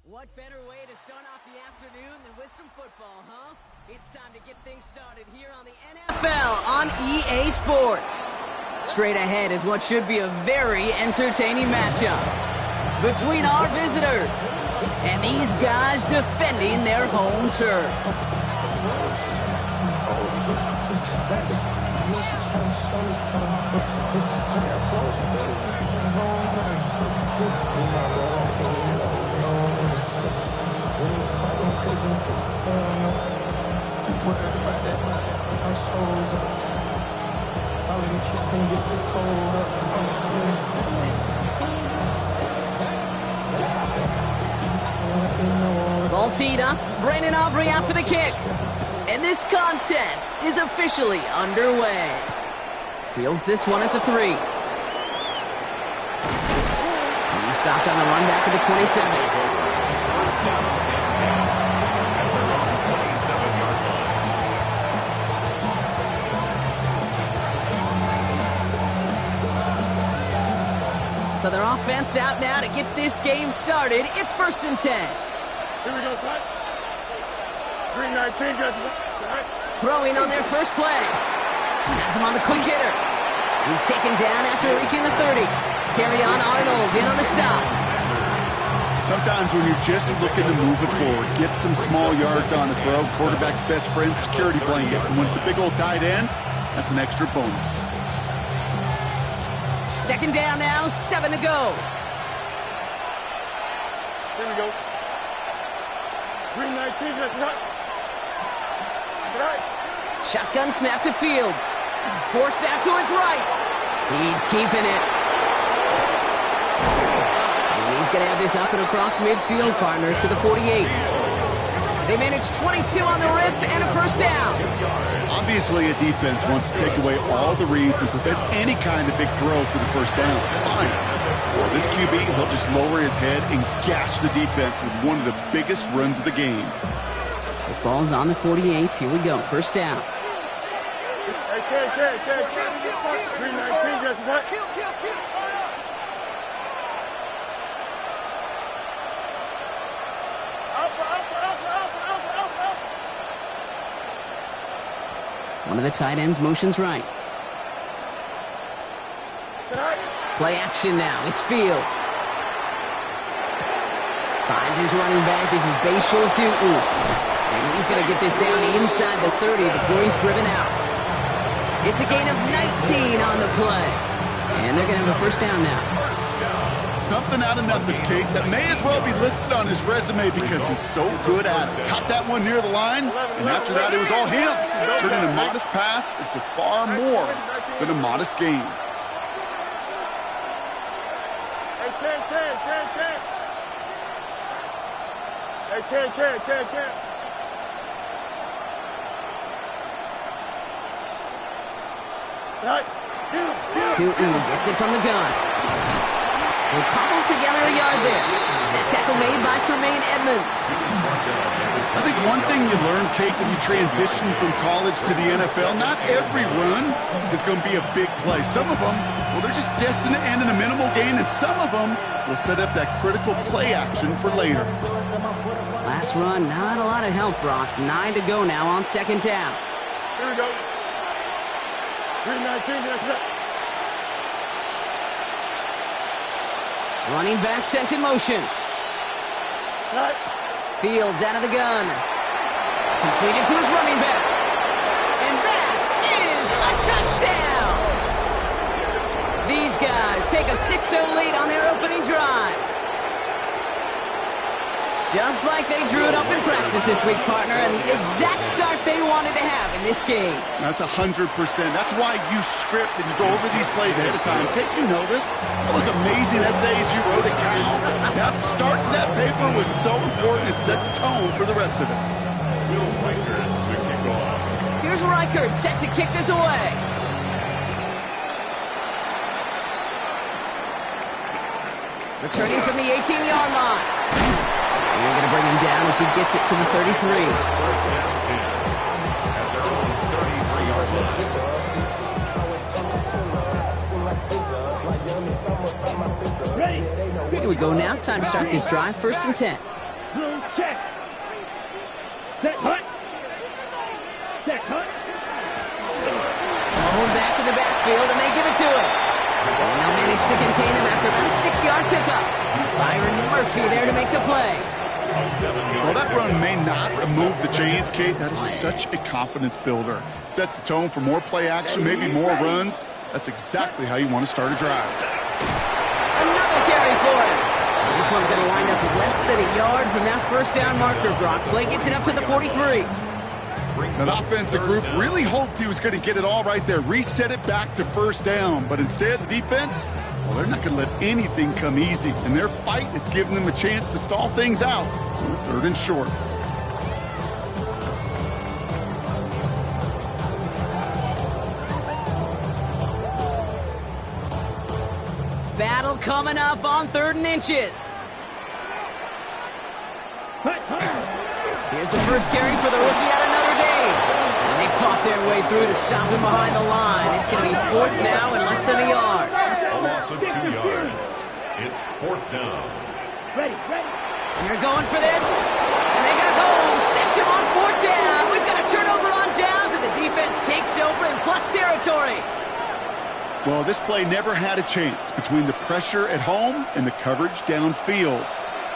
What better way to start off the afternoon than with some football, huh? It's time to get things started here on the NFL on EA Sports. Straight ahead is what should be a very entertaining matchup between our visitors and these guys defending their home turf. Ball teed up, Brandon Aubrey out for the kick. And this contest is officially underway. Fields this one at the 3. He stopped on the run back at the 27. So their offense out now to get this game started. It's 1st and 10. Here we go, son. 319, Throwing on their first play. Has him on the quick hitter. He's taken down after reaching the 30. Terrion Arnold in on the stop. Sometimes when you're just looking to move it forward, get some small yards on the throw, quarterback's best friend, security blanket. And when it's a big old tight end, that's an extra bonus. 2nd down now, 7 to go. Here we go. 319, Shotgun snap to Fields. Forced out to his right. He's keeping it. And he's going to have this up and across midfield, partner, to the 48. They managed 22 on the rip and a 1st down. Obviously, a defense wants to take away all the reads and prevent any kind of big throw for the 1st down. Fine. Well, this QB, he'll just lower his head and gash the defense with one of the biggest runs of the game. The ball's on the 48. Here we go. 1st down. Hey, 319, just what? One of the tight ends motions right. Play action now. It's Fields. Finds his running back. This is Bashal Tutu. And he's going to get this down inside the 30 before he's driven out. It's a gain of 19 on the play. And they're going to have a 1st down now. Something out of nothing, Kate, that may as well be listed on his resume because he's so good at it. Caught that one near the line, and after that, it was all him. Turning a modest pass into far more than a modest gain. Hey, 10. Tutu gets it from the gun. We'll cobble together a yard there. That tackle made by Tremaine Edmonds. I think one thing you learn, Kate, when you transition from college to the NFL, not every run is going to be a big play. Some of them, well, they're just destined to end in a minimal gain, and some of them will set up that critical play action for later. Last run, not a lot of help, Brock. 9 to go now on 2nd down. Here we go. 319, that's it. Running back sent in motion. Fields out of the gun. Completed to his running back. And that is a touchdown! These guys take a 6-0 lead on their opening drive. Just like they drew it up in practice this week, partner, and the exact start they wanted to have in this game. That's 100%. That's why you script and you go over these plays ahead of time. Can't you know this? All those amazing essays you wrote at Cal. That start to that paper was so important. It set the tone for the rest of it. Here's Reichert set to kick this away. Returning from the 18-yard line. They're going to bring him down as he gets it to the 33. Here we go now. Time to start this drive. 1st and 10. Check. Set, hut. Set, hut. Thrown back in the backfield, and they give it to him. And they'll manage to contain him after about a 6-yard pickup. Byron Murphy there to make the play. Well, that run may not remove the chains, Kate. That is such a confidence builder. Sets the tone for more play action, maybe more runs. That's exactly how you want to start a drive. Another carry for him. This one's going to wind up less than a yard from that first down marker. Brock Clay gets it up to the 43. That offensive group really hoped he was going to get it all right there, reset it back to first down. But instead, the defense, well, they're not going to let anything come easy. And their fight is giving them a chance to stall things out. 3rd and short. Battle coming up on 3rd and inches. Here's the first carry for the rookie out of Notre Dame. And they fought their way through to stop him behind the line. It's going to be 4th now and less than a yard. A loss of 2 yards. It's 4th down. Ready. They're going for this. And they got home. Sacked him on 4th down. We've got a turnover on downs, and the defense takes over in plus territory. Well, this play never had a chance between the pressure at home and the coverage downfield.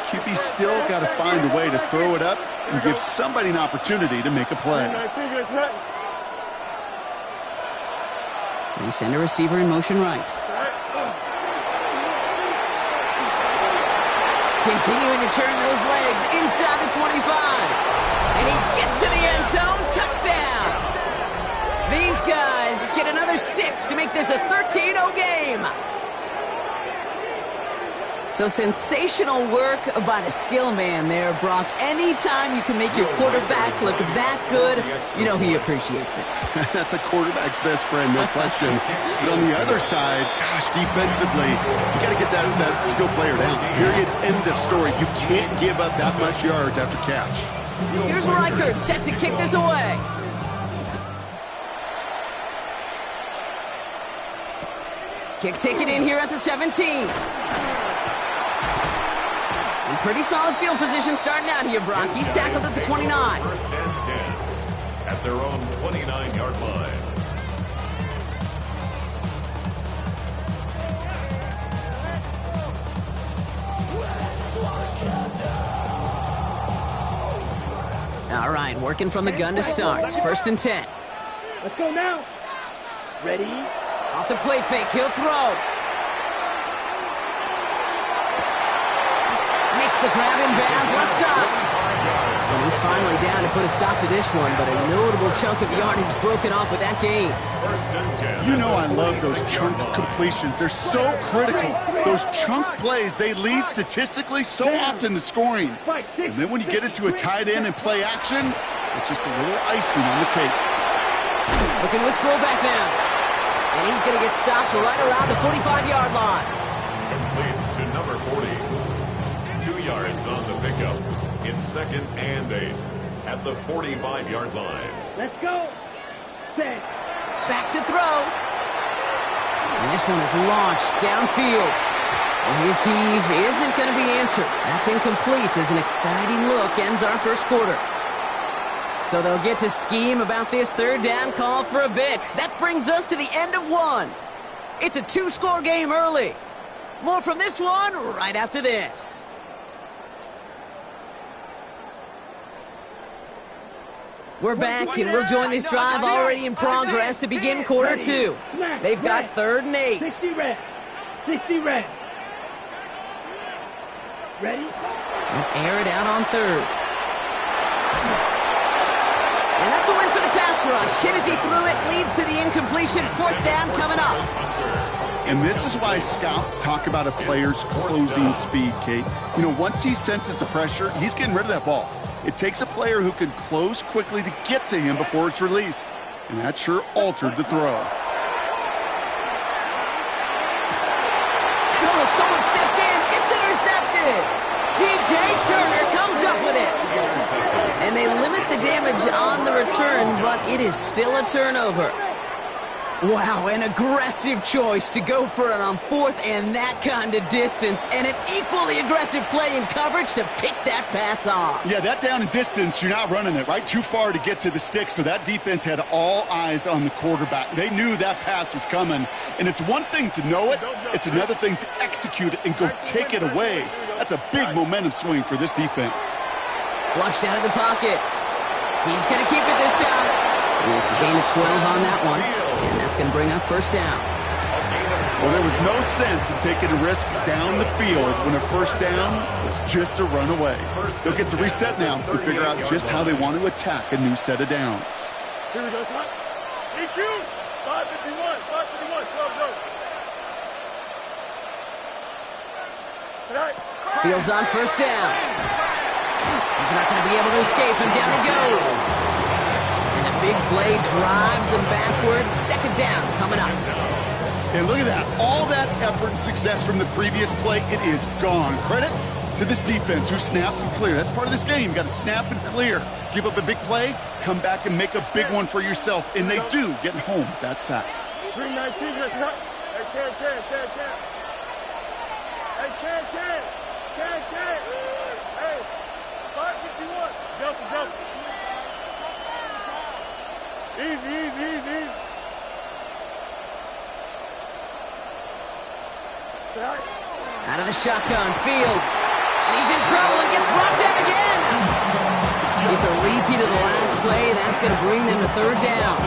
QB still got to find a way to throw it up and give somebody an opportunity to make a play. They send a receiver in motion right. Continuing to turn those legs inside the 25. And he gets to the end zone. Touchdown. These guys get another 6 to make this a 13-0 game. So sensational work by the skill man there, Brock. Anytime you can make your quarterback look that good, you know he appreciates it. That's a quarterback's best friend, no question. But on the other side, gosh, defensively, you got to get that skill player down. Period, end of story. You can't give up that much yards after catch. Here's Reichert set to kick this away. Kick taken in here at the 17. And pretty solid field position starting out here, Brock. He's tackled at the 29. 1st and 10 at their own 29-yard line. All right, working from the gun to start. 1st and 10. Let's go now. Ready. Off the play fake, he'll throw. Makes the grab in bounds, left side. And he's finally down to put a stop to this one, but a notable chunk of yardage broken off with that gain. 1st and 10. You know I love those chunk completions. They're so critical. Those chunk plays, they lead statistically so often to scoring. And then when you get into a tight end and play action, it's just a little icing on the cake. Looking to his fullback now. And he's going to get stopped right around the 45-yard line. Complete to number 40. 2 yards on the pickup. It's 2nd and 8 at the 45-yard line. Let's go. Set. Back to throw. And this one is launched downfield. And his heave isn't going to be answered. That's incomplete as an exciting look ends our first quarter. So they'll get to scheme about this 3rd down call for a bit. That brings us to the end of one. It's a 2-score game early. More from this one right after this. We're back, and we'll join this drive already in progress to begin quarter 2. They've got 3rd and 8. 60 red. 60 red. Ready? They'll air it out on 3rd. And that's a win for the pass rush. Hit as he threw it, leads to the incompletion. 4th down coming up. And this is why scouts talk about a player's closing speed, Kate. You know, once he senses the pressure, he's getting rid of that ball. It takes a player who can close quickly to get to him before it's released. And that sure altered the throw. Oh, someone stepped in. It's intercepted. DJ Turner comes up with it. And they limit the damage on the return, but it is still a turnover. Wow, an aggressive choice to go for it on 4th and that kind of distance, and an equally aggressive play in coverage to pick that pass off. Yeah, that down and distance, you're not running it, right? Too far to get to the stick, so that defense had all eyes on the quarterback. They knew that pass was coming, and it's one thing to know it, it's another thing to execute it and go take it away. That's a big momentum swing for this defense. Flushed out of the pocket. He's going to keep it this time. It's a gain of 12 on that one, and that's going to bring up first down. Well, there was no sense in taking a risk down the field when a first down was just a run away. They'll get to reset now and figure out just how they want to attack a new set of downs. Here we go, son. EQ! 551, 551, 12, go. Fields on first down. He's not going to be able to escape, and down he goes. And a big play drives them backwards. Second down coming up. And look at that. All that effort and success from the previous play, it is gone. Credit to this defense who snapped and cleared. That's part of this game. You got to snap and clear. Give up a big play, come back and make a big one for yourself. And they do, getting home with that sack. 319, let's go. Hey, Ken. Hey, Ken. Hey, 551. Delta. Easy. Out of the shotgun, Fields. And he's in trouble and gets brought down again. It's a repeat of the last play. That's going to bring them to third down.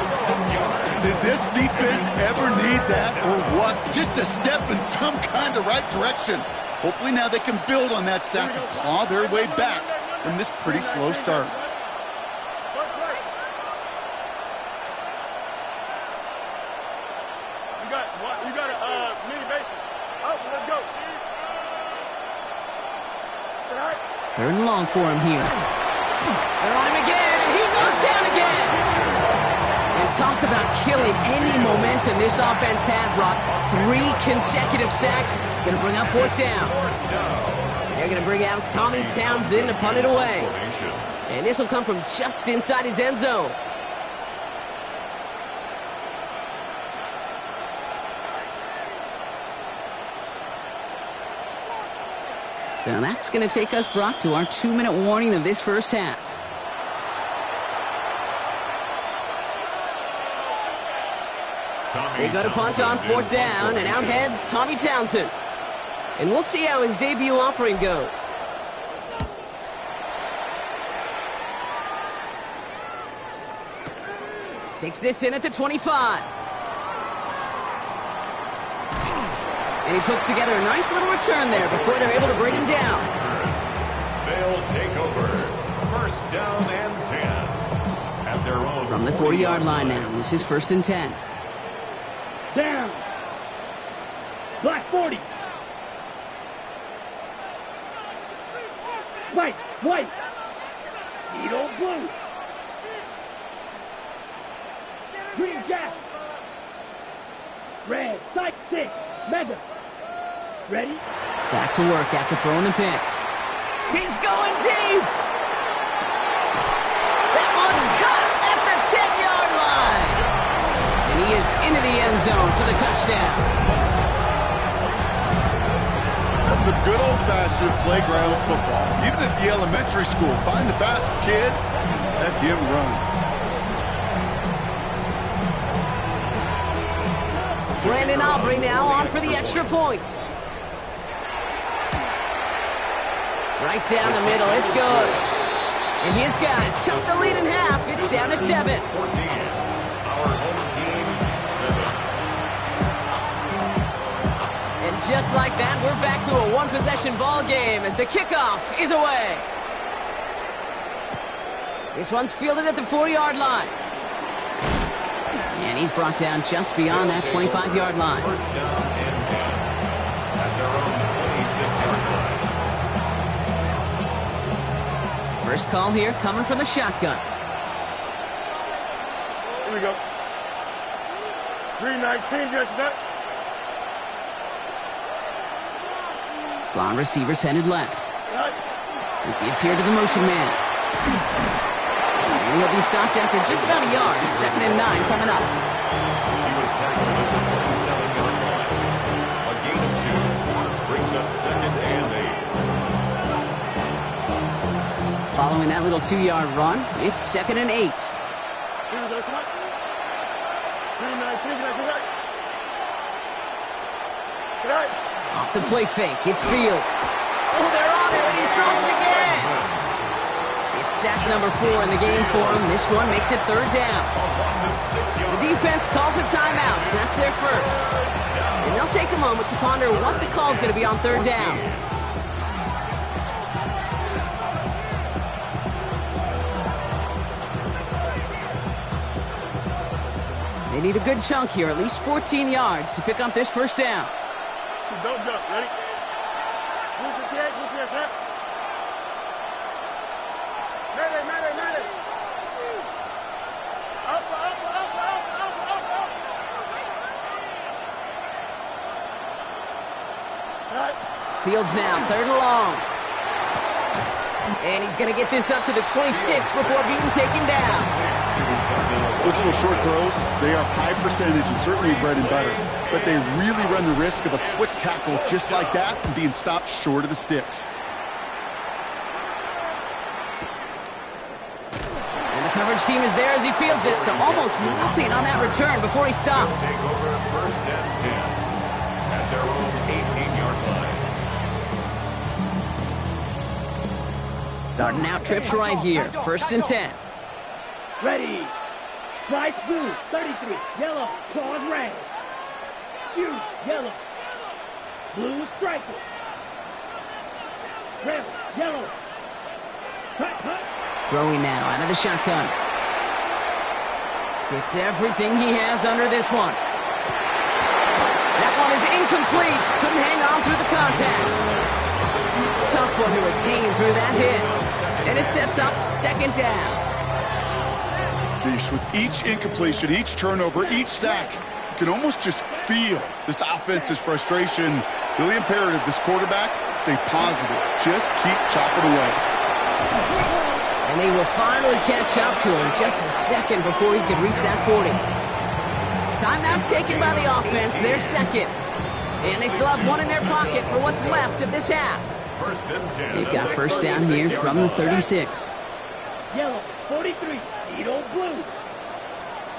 Did this defense ever need that or what? Just a step in some kind of right direction. Hopefully now they can build on that sack and claw their way back from this pretty slow start. You got a mini bases. Oh, let's go. Third and long for him here. They're on him again, and he goes down again. And talk about killing any momentum this offense had. Brought 3 consecutive sacks. Going to bring up fourth down. They're going to bring out Tommy Townsend to punt it away. And this will come from just inside his end zone. So that's going to take us, Brock, to our 2-minute warning of this first half. They go to punt on fourth down, and out heads Tommy Townsend. And we'll see how his debut offering goes. Takes this in at the 25. And he puts together a nice little return there before they're able to bring him down. They'll take over. First down and 10. At their own From the 40-yard line now. This is first and 10. Down. Black 40. White. Eagle blue. Green jack. Red. Sight 6. Mega. Ready? Back to work after throwing the pick. He's going deep. That one's caught at the 10-yard line. And he is into the end zone for the touchdown. That's some good old-fashioned playground football. Even at the elementary school, find the fastest kid, let him run. Brandon Aubrey now on for the extra point. Right down the middle, it's good. And his guys chunk the lead in half. It's down to 7. 14. Our home team, 7. And just like that, we're back to a one-possession ball game as the kickoff is away. This one's fielded at the 4-yard line. And he's brought down just beyond that 25-yard line. First down and 10. At their own 26-yard line. First call here coming from the shotgun. Here we go. 319, just that. Slot receivers headed left. We give here to the motion man. And he'll be stopped after just about a yard. Second and 9 coming up. He was tackled Following that little 2-yard run, it's 2nd and 8. Here we go, Scott. 3-19, can I see that? Good night. Off the play fake, it's Fields. Oh, they're on him, and he's dropped again. It's sack number 4 in the game for him. This one makes it 3rd down. The defense calls a timeout, so that's their first. And they'll take a moment to ponder what the call is going to be on 3rd down. They need a good chunk here, at least 14 yards to pick up this first down. Don't jump. Ready? Move your head. Move your head, snap. Mayday. Up. Right. Fields now, 3rd and long. And he's going to get this up to the 26 before being taken down. Those little short throws, they are high percentage and certainly bread and butter. But they really run the risk of a quick tackle just like that and being stopped short of the sticks. And the coverage team is there as he fields it, so almost nothing on that return before he stopped. Take over 1st and 10 at their own 18-yard line. Starting out trips right here, 1st and 10. Ready. Strike blue, 33. Yellow, claws red. Blue, yellow. Blue, striker. Red, yellow. Cut. Throwing now out of the shotgun. Gets everything he has under this one. That one is incomplete. Couldn't hang on through the contact. Tough one to retain through that hit. And it sets up 2nd down. With each incompletion, each turnover, each sack, you can almost just feel this offense's frustration. Really imperative this quarterback stay positive. Just keep chopping away. And they will finally catch up to him just a second before he could reach that 40. Timeout taken by the offense, their 2nd. And they still have one in their pocket for what's left of this half. 1st and 10. They've got first down here from the 36. Yellow, 43. Edo blue.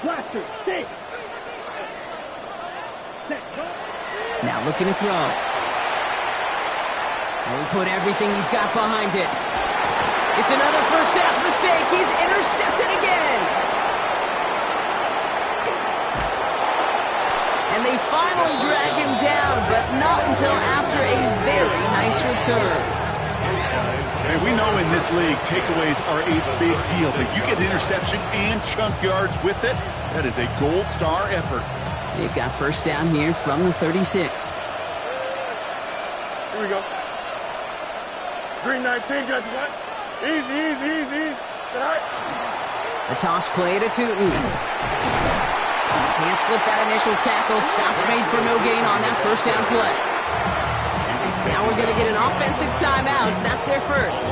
Blaster, 6. Set. Now looking to throw. And he put everything he's got behind it. It's another first half mistake. He's intercepted again. And they finally drag him down, but not until after a very nice return. And we know in this league, takeaways are a big deal, but you get interception and chunk yards with it, that is a gold star effort. They've got first down here from the 36. Here we go. 3-19, guys, what? Easy. Sit high. The toss play to Tootin. Can't slip that initial tackle. Stops made for no gain on that first down play. Now we're going to get an offensive timeout. That's their first.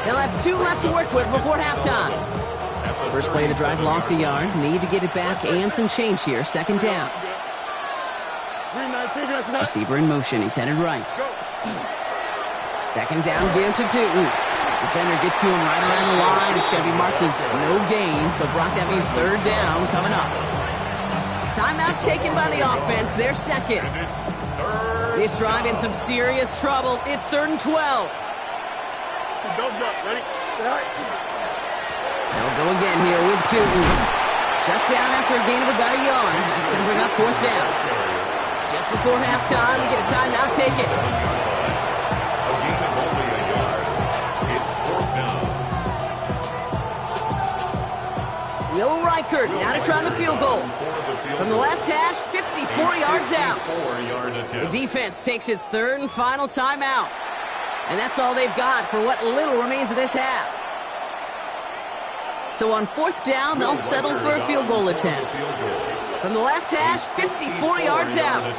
They'll have 2 left to work with before halftime. First play of the drive lost a yard. Need to get it back and some change here. 2nd down. 3-19, guys, Receiver in motion. He's headed right. 2nd down, give to Tootin. Defender gets to him right around the line. It's going to be marked as no gain. So, Brock, that means 3rd down coming up. Timeout taken by the offense. Their 2nd. This drive in some serious trouble. It's 3rd and 12. Don't jump. Ready? Sit high. They'll go again here with Tootin. Shut down after a gain of about a yard. That's going to bring up 4th down. Just before halftime, we get a timeout taken. A gain of only a yard. It's 4th down. Will Reichert now to try the field goal. From the left hash, 54 yards out. The defense takes its 3rd and final timeout. And that's all they've got for what little remains of this half. So on 4th down, they'll settle for a field goal attempt. From the left hash, 54 yards out.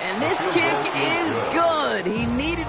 And this kick is good. He needed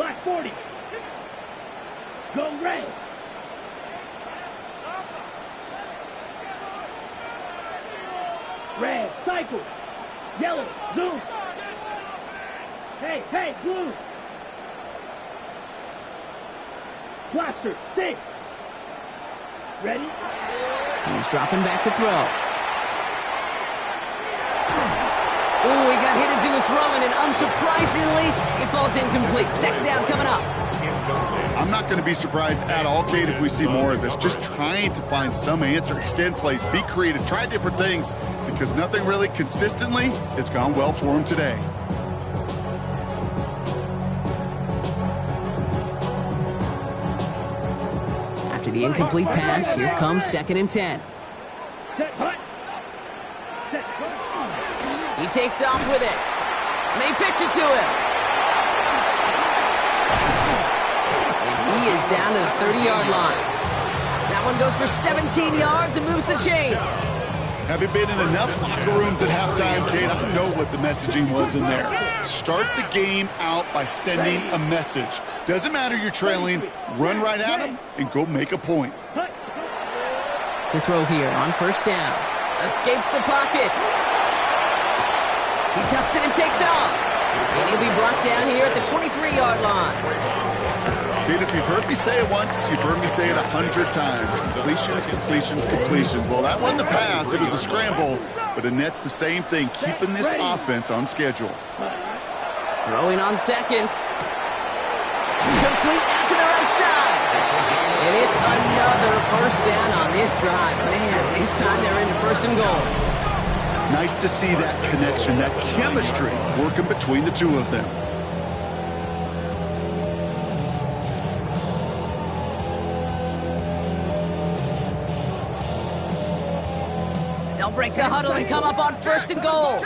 Black 40. Go red. Red, cycle. Yellow, zoom. Hey, blue. Blaster, 6. Ready? He's dropping back to throw. Ooh, he got hit as he was throwing, and unsurprisingly, it falls incomplete. Second down coming up. I'm not going to be surprised at all, Kate, if we see more of this. Just trying to find some answer, extend plays, be creative, try different things, because nothing really consistently has gone well for him today. After the incomplete pass, here comes 2nd and 10. Set, hut. Set, He takes off with it. And they pitch it to him. And he is down to the 30-yard line. That one goes for 17 yards and moves the chains. Having been in enough locker rooms at halftime, Kate, I know what the messaging was in there. Start the game out by sending a message. Doesn't matter you're trailing, run right at them and go make a point. To throw here on 1st down. Escapes the pocket. He tucks it and takes off. And he'll be brought down here at the 23-yard line. Kate, if you've heard me say it once, you've heard me say it 100 times. Completions, completions, completions. Well, that wasn't a pass. It was a scramble. But it nets the same thing, keeping this offense on schedule. Throwing on 2nd. Complete out to the right side. And it's another 1st down on this drive. Man, this time they're into 1st and goal. Nice to see that connection, that chemistry working between the two of them. They'll break the huddle and come up on 1st and goal.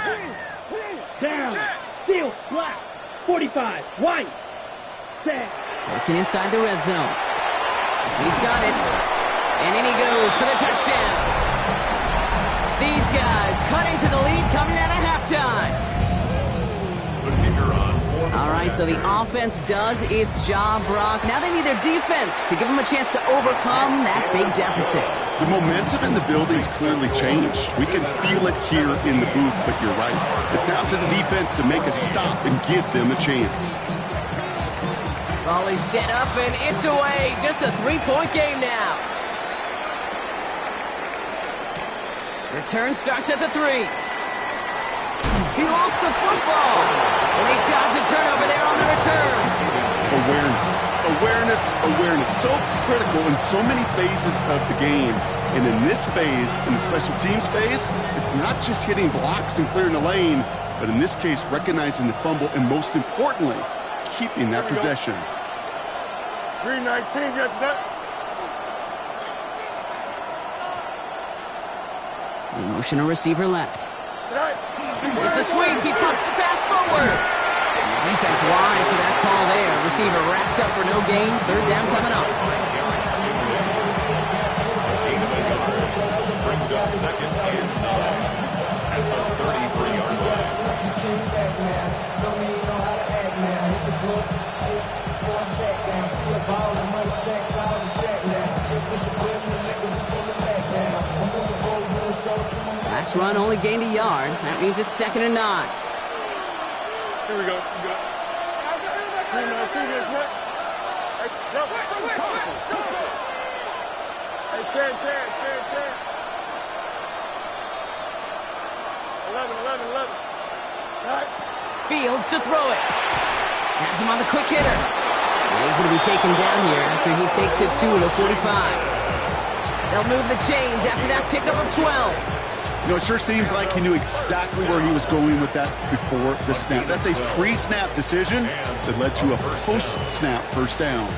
Down. Steal. Black. 45. White. Set. Working inside the red zone. He's got it. And in he goes for the touchdown. These guys cutting to the lead coming out of halftime. All right, so the offense does its job, Brock. Now they need their defense to give them a chance to overcome that big deficit. The momentum in the building's clearly changed. We can feel it here in the booth, but you're right. It's now to the defense to make a stop and give them a chance. Volley set up, and it's away. Just a 3-point game now. Return starts at the 3. He lost the football. And they dodge a turnover there on the return. Awareness. So critical in so many phases of the game. And in this phase, in the special teams phase, it's not just hitting blocks and clearing the lane, but in this case, recognizing the fumble and most importantly, keeping that possession. 319, got that. The emotional receiver left. It's a sweep. He pumps the pass forward. The defense wise to that call there. Receiver wrapped up for no gain. 3rd down coming up. Brings up 2nd and 9 at the 33-yard line. Last run only gained a yard. That means it's 2nd and 9. Here we go. 319 is what? Hey, 10. 11. All right. Fields to throw it. Has him on the quick hitter. And he's going to be taken down here after he takes it to the 45. They'll move the chains after that pickup of 12. You know, it sure seems like he knew exactly where he was going with that before the snap. That's a pre-snap decision that led to a post-snap 1st down.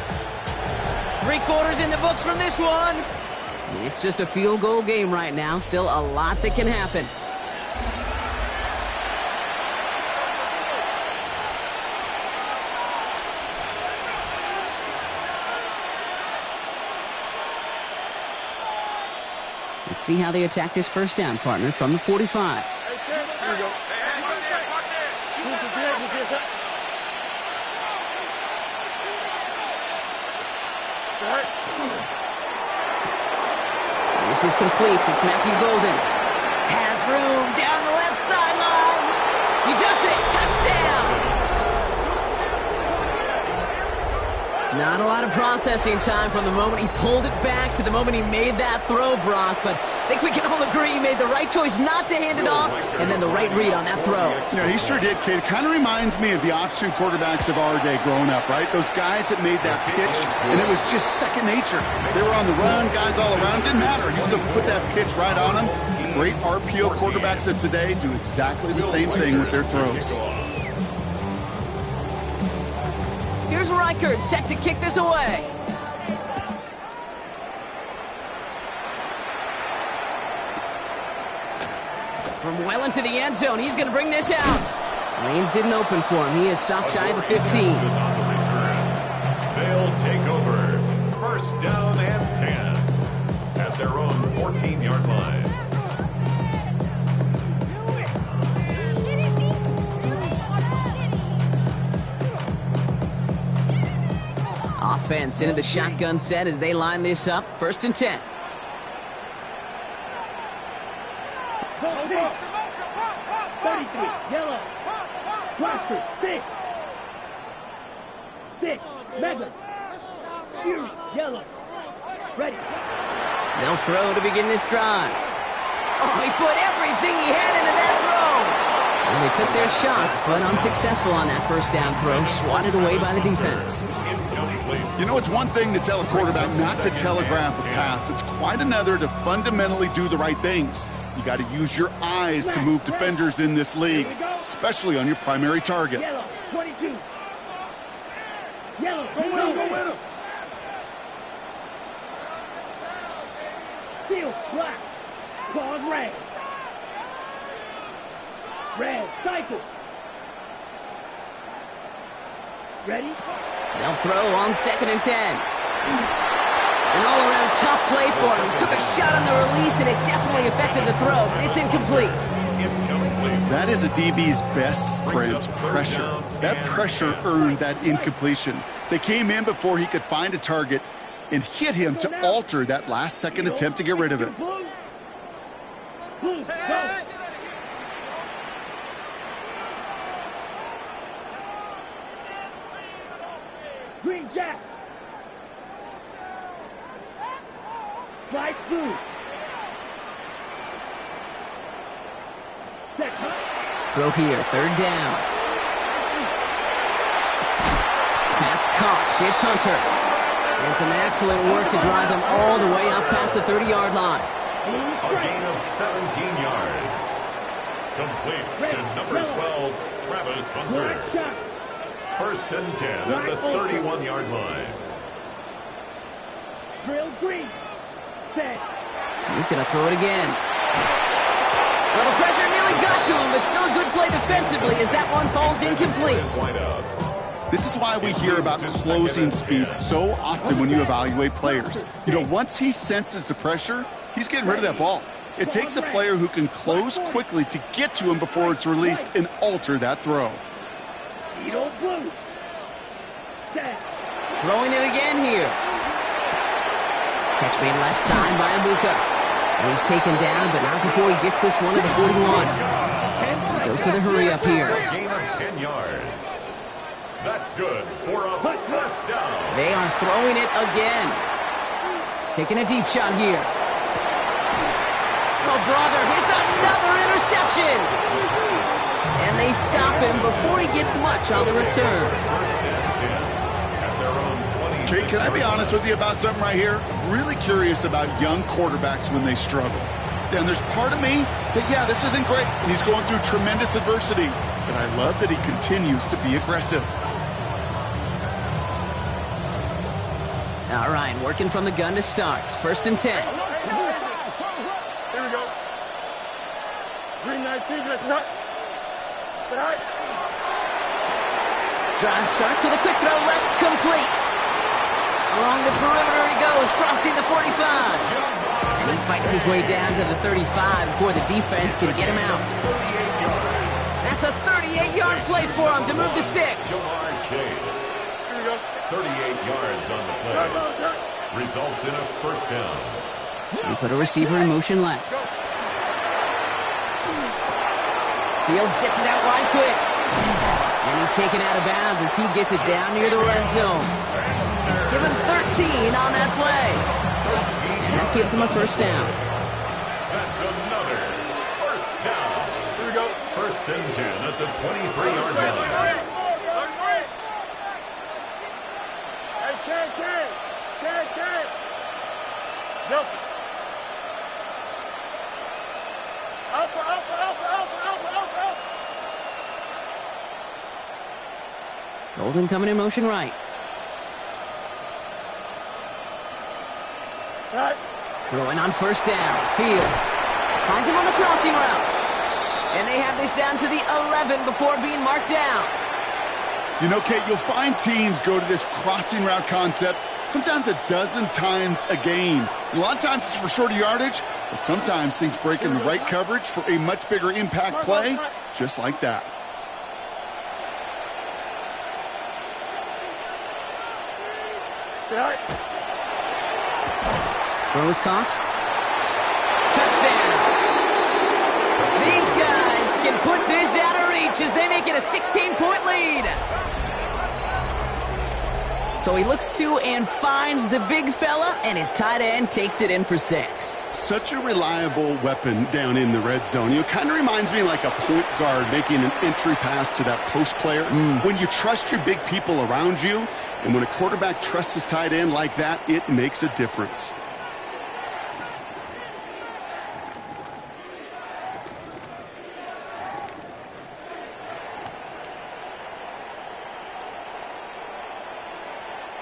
3 quarters in the books from this one. It's just a field goal game right now. Still a lot that can happen. Let's see how they attack this 1st down, partner, from the 45. Here we go. 258. This is complete. It's Matthew Golden. Has room down the left sideline. He does it. Touchdown. Not a lot of processing time from the moment he pulled it back to the moment he made that throw, Brock. But I think we can all agree he made the right choice not to hand it off, and then the right read on that throw. Yeah, he sure did, kid. Kind of reminds me of the option quarterbacks of our day growing up, right? Those guys that made that pitch, and it was just second nature. They were on the run, guys all around. Didn't matter. He's going to put that pitch right on them. Great RPO quarterbacks of today do exactly the same thing with their throws. Here's Reichert set to kick this away. From well into the end zone, he's going to bring this out. Lanes didn't open for him. He is stopped shy of the 15. They'll take over. First down and 10 at their own 14-yard line. Offense into the shotgun set as they line this up. First and 10. Yellow. Blaster. 6. Mega. Fury. Yellow. Ready. They'll throw to begin this drive. Oh, he put everything he had into that throw. And they took their shots, but unsuccessful on that first down throw. Swatted away by the defense. You know, it's one thing to tell a quarterback not to telegraph a pass. It's quite another to fundamentally do the right things. You got to use your eyes to move defenders in this league, especially on your primary target. Yellow. 22. Yellow. Go. Steel. Black. Claws red. Red. Cycle. Ready? They'll throw on second and 10. An all-around tough play for him. He took a shot on the release, and it definitely affected the throw. It's incomplete. That is a DB's best friend, pressure. That pressure earned that incompletion. They came in before he could find a target and hit him to alter that last-second attempt to get rid of it. Blue. Go. Green Jack. Fly through. Set. Throw here, third down. Pass caught. It's Hunter. And some excellent work to drive them all the way up past the 30-yard line. A gain of 17 yards. Complete to number 12, Travis Hunter. First and 10 at the 31-yard line. Drill green. Set. He's going to throw it again. Well, the pressure nearly got to him, but still a good play defensively as that one falls incomplete. This is why we hear about closing speed so often when you evaluate players. You know, once he senses the pressure, he's getting rid of that ball. It takes a player who can close quickly to get to him before it's released and alter that throw. Blue. Set. Throwing it again here. Catch made left side by Abuka. And he's taken down, but not before he gets this one to the 41. He goes to the hurry up here. A gain of 10 yards. That's good for a first down. They are throwing it again. Taking a deep shot here. Oh, brother, it's another interception. And they stop him before he gets much on the return. First and 10 at their own 26. Can I be honest with you about something right here? I'm really curious about young quarterbacks when they struggle. And there's part of me that, yeah, this isn't great. And he's going through tremendous adversity. But I love that he continues to be aggressive. All right, working from the gun to start. First and 10. Here we go. Green 19, let's not. Set high. Drive start to the quick throw left, complete. Along the perimeter he goes, crossing the 45. And he fights his way down to the 35 before the defense can get him out. That's a 38-yard play for him to move the sticks. go. 38 yards on the play. Results in a first down. They put a receiver in motion left. Fields gets it out wide quick. And he's taken out of bounds as he gets it down near the red zone. Give him 13 on that play. And that gives him a first down. That's another first down. Here we go. First and 10 at the 23-yard line. Hey, Ken. Nelson. Alpha. Golden coming in motion right. Right. Throwing on first down. Fields finds him on the crossing route. And they have this down to the 11 before being marked down. You know, Kate, you'll find teams go to this crossing route concept sometimes a dozen times a game. A lot of times it's for shorter yardage, but sometimes things break in the right coverage for a much bigger impact play, just like that. Right. Throw is caught. Touchdown. These guys can put this out of reach as they make it a 16-point lead. So he looks to and finds the big fella, and his tight end takes it in for 6. Such a reliable weapon down in the red zone. You know, kind of reminds me like a point guard making an entry pass to that post player. When you trust your big people around you, and when a quarterback trusts his tight end like that, it makes a difference.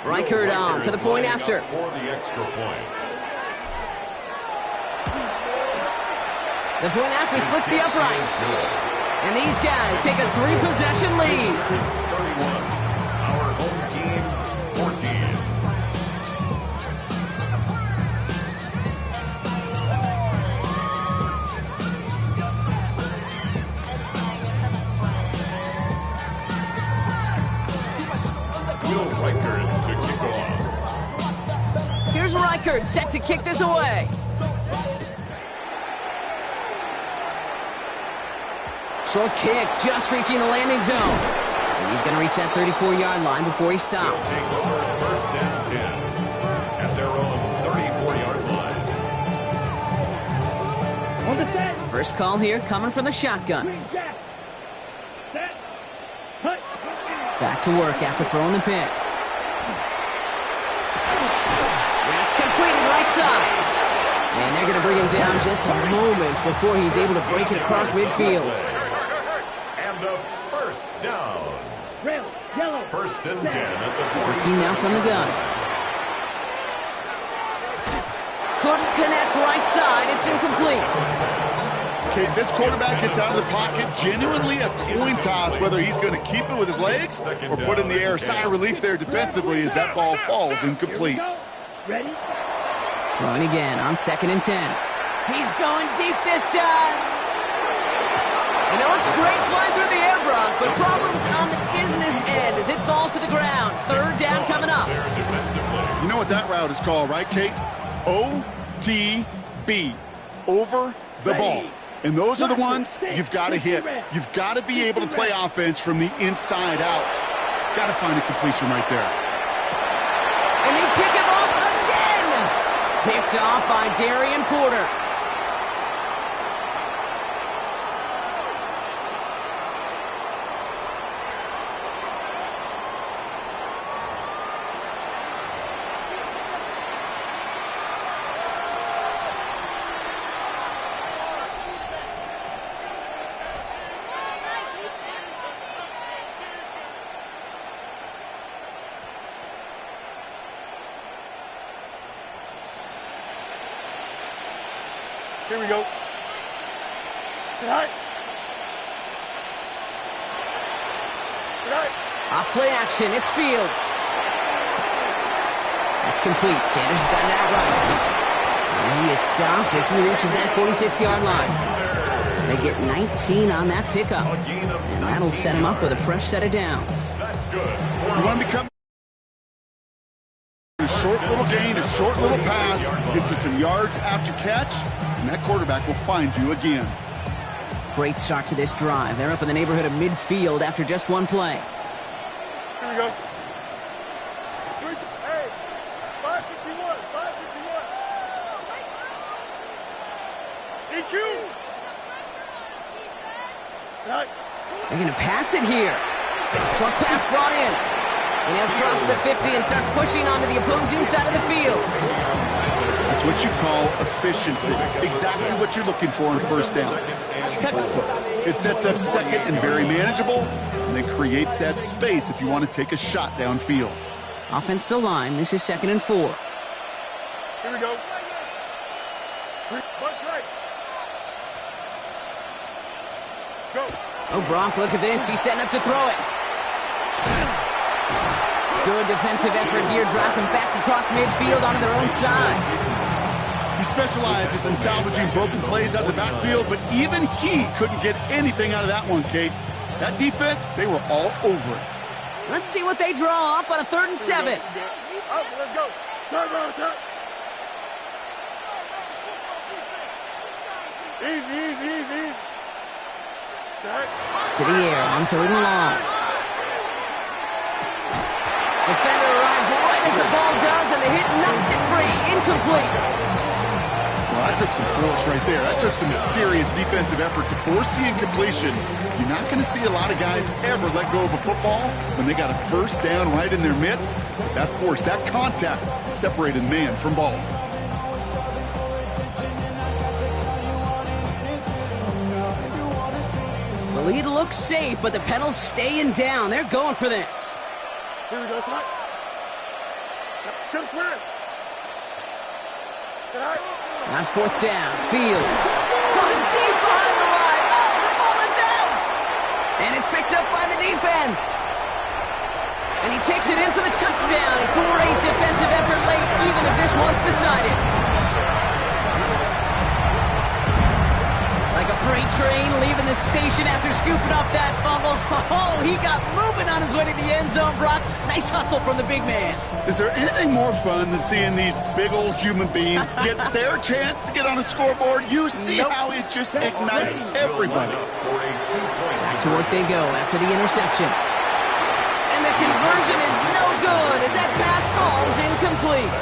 Reichert on for the point after. For the extra point. The point after splits the upright. And these guys take a 3-possession lead. 31. Our home team, 14. Reichert to kick off. Here's Reichert set to kick this away. Short kick just reaching the landing zone. And he's going to reach that 34-yard line before he stops. They'll take over first and 10 at their own 34-yard line. On the set. First call here coming from the shotgun. Green jack. Set. Hut. Back to work after throwing the pick. That's completed right side. And they're going to bring him down just a moment before he's able to break it across midfield. And a first down. Red. Yellow. First and 10 at the 40. Working now from the gun. Couldn't connect right side. It's incomplete. Okay, this quarterback gets out of the pocket, genuinely a coin toss whether he's going to keep it with his legs or put it in the air. Sigh of relief there defensively as that ball falls incomplete. Ready? Throwing again on 2nd and 10. He's going deep this time. And it looks great flying through the air, Brock, but problems on the business end as it falls to the ground. 3rd down coming up. You know what that route is called, right, Kate? OTB, over the ball. And those are the ones you've got to hit. You've got to be able to play offense from the inside out. Got to find a completion right there. And they pick him off again. Picked off by Darian Porter. Here we go. Tonight. Off play action, it's Fields. That's complete. Sanders has gotten that right. And he is stopped as he reaches that 46-yard line. They get 19 on that pickup. And that'll set him up with a fresh set of downs. That's good. You want to become A short little gain, a short little pass, gets you some yards after catch, and that quarterback will find you again. Great start to this drive. They're up in the neighborhood of midfield after just one play. Here we go. Hey, 551, 551. EQ. Right. They're going to pass it here. Short pass brought in. And he'll cross the 50 and start pushing onto the opposing side of the field. That's what you call efficiency. Exactly what you're looking for in first down. Textbook. It sets up second and very manageable, and then creates that space if you want to take a shot downfield. Offensive line, this is 2nd and 4. Here we go. Bunch right. Go. Oh, Brock, look at this. He's setting up to throw it. Good defensive effort here. Drives them back across midfield onto their own side. He specializes in salvaging broken plays out of the backfield, but even he couldn't get anything out of that one, Kate. That defense, they were all over it. Let's see what they draw up on a 3rd and 7. Up, let's go. Turn around, sir. Easy. To the air on 3rd and long. Defender arrives right as the ball does, and the hit knocks it free. Incomplete. Well, that took some force right there. That took some serious defensive effort to force the incompletion. You're not going to see a lot of guys ever let go of a football when they got a first down right in their midst. That force, that contact, separated man from ball. The lead looks safe, but the pedal's staying down. They're going for this. Here we go, Slide. Chip Slide. Slide. On 4th down, Fields. Coming deep behind the line. Oh, the ball is out! And it's picked up by the defense. And he takes it in for the touchdown. Great defensive effort late, even if this one's decided. Like a freight train leaving the station after scooping up that fumble. Oh, he got moving on his way to the end zone, Brock. Nice hustle from the big man. Is there anything more fun than seeing these big old human beings get their chance to get on a scoreboard? You see how it just ignites everybody. Back to work they go after the interception. And the conversion is no good as that pass falls incomplete.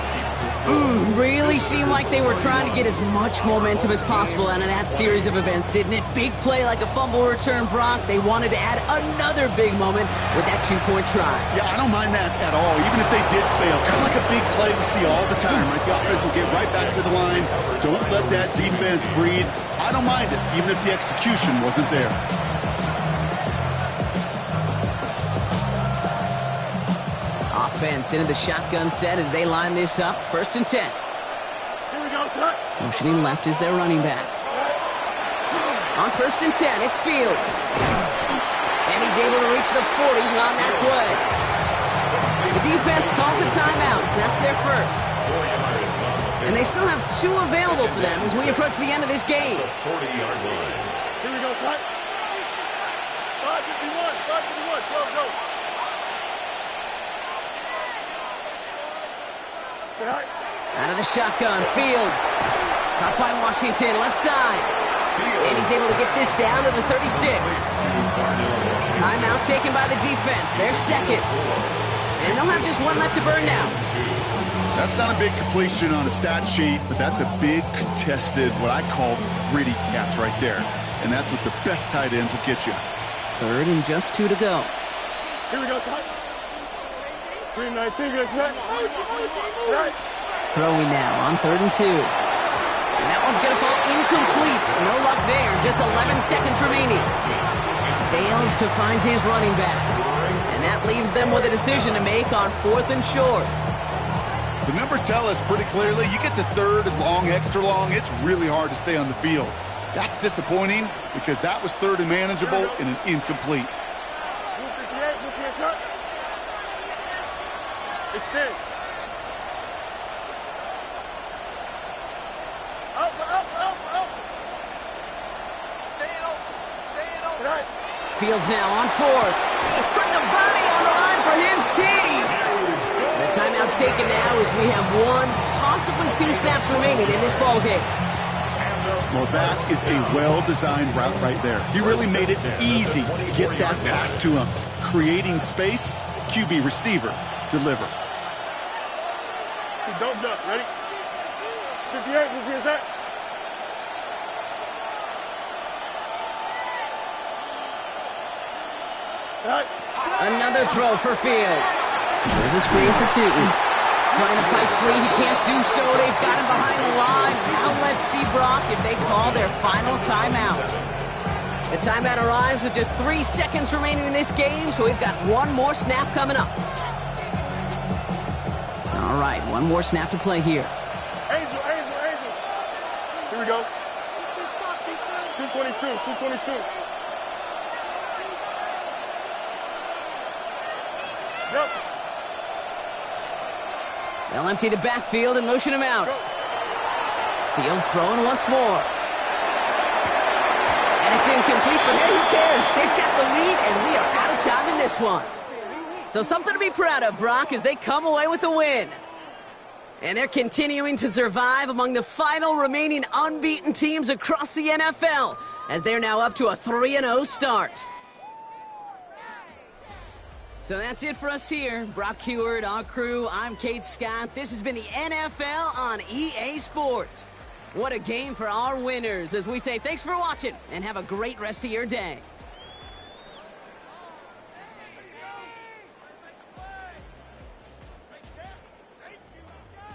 Really seemed like they were trying to get as much momentum as possible out of that series of events, didn't it? Big play like a fumble return, Brock. They wanted to add another big moment with that 2-point try. Yeah, I don't mind that at all, even if they did fail. Kind of like a big play we see all the time, right? The offense will get right back to the line. Don't let that defense breathe. I don't mind it, even if the execution wasn't there. Offense into the shotgun set as they line this up. 1st and 10. Here we go, Slide. Motioning left is their running back. On 1st and 10, it's Fields. And he's able to reach the 40 on that play. The defense calls a timeout, so that's their first. And they still have 2 available for them as we approach the end of this game. 40-yard line. Here we go, Slide. 551, 12 go. Out of the shotgun, Fields. Caught by Washington, left side. And he's able to get this down to the 36. Timeout taken by the defense. They're second. And they'll have just one left to burn now. That's not a big completion on a stat sheet, but that's a big contested, what I call gritty catch right there. And that's what the best tight ends will get you. 3rd and just 2 to go. Here we go, Slide. 319, good, Slide. Throwing now on 3rd and 2. And that one's going to fall incomplete. No luck there. Just 11 seconds remaining. Fails to find his running back. And that leaves them with a decision to make on 4th and short. The numbers tell us pretty clearly, you get to 3rd and long, extra long, it's really hard to stay on the field. That's disappointing because that was 3rd and manageable and an incomplete. 58, cut. Extend. Up. Staying open. Tonight. Fields now on 4th. Put the body on the line for his team. The Timeout's taken now as we have 1, possibly 2 snaps remaining in this ball game. Well, that is a well-designed route right there. He really made it easy to get that pass to him. Creating space, QB receiver, deliver. Don't jump. Ready? 58. Whose is that? Another throw for Fields. There's a screen for 2. Trying to fight free. He can't do so. They've got him behind the line. Now let's see, Brock, if they call their final timeout. The timeout arrives with just 3 seconds remaining in this game, so we've got 1 more snap coming up. All right, 1 more snap to play here. Angel. Here we go. 222. Yep. They'll empty the backfield and motion him out. Fields throwing once more. And it's incomplete, but hey, who cares? They've got the lead, and we are out of time in this one. So something to be proud of, Brock, as they come away with a win. And they're continuing to survive among the final remaining unbeaten teams across the NFL, as they're now up to a 3-0 start. So that's it for us here. Brock Heward, our crew, I'm Kate Scott. This has been the NFL on EA Sports. What a game for our winners, as we say thanks for watching and have a great rest of your day.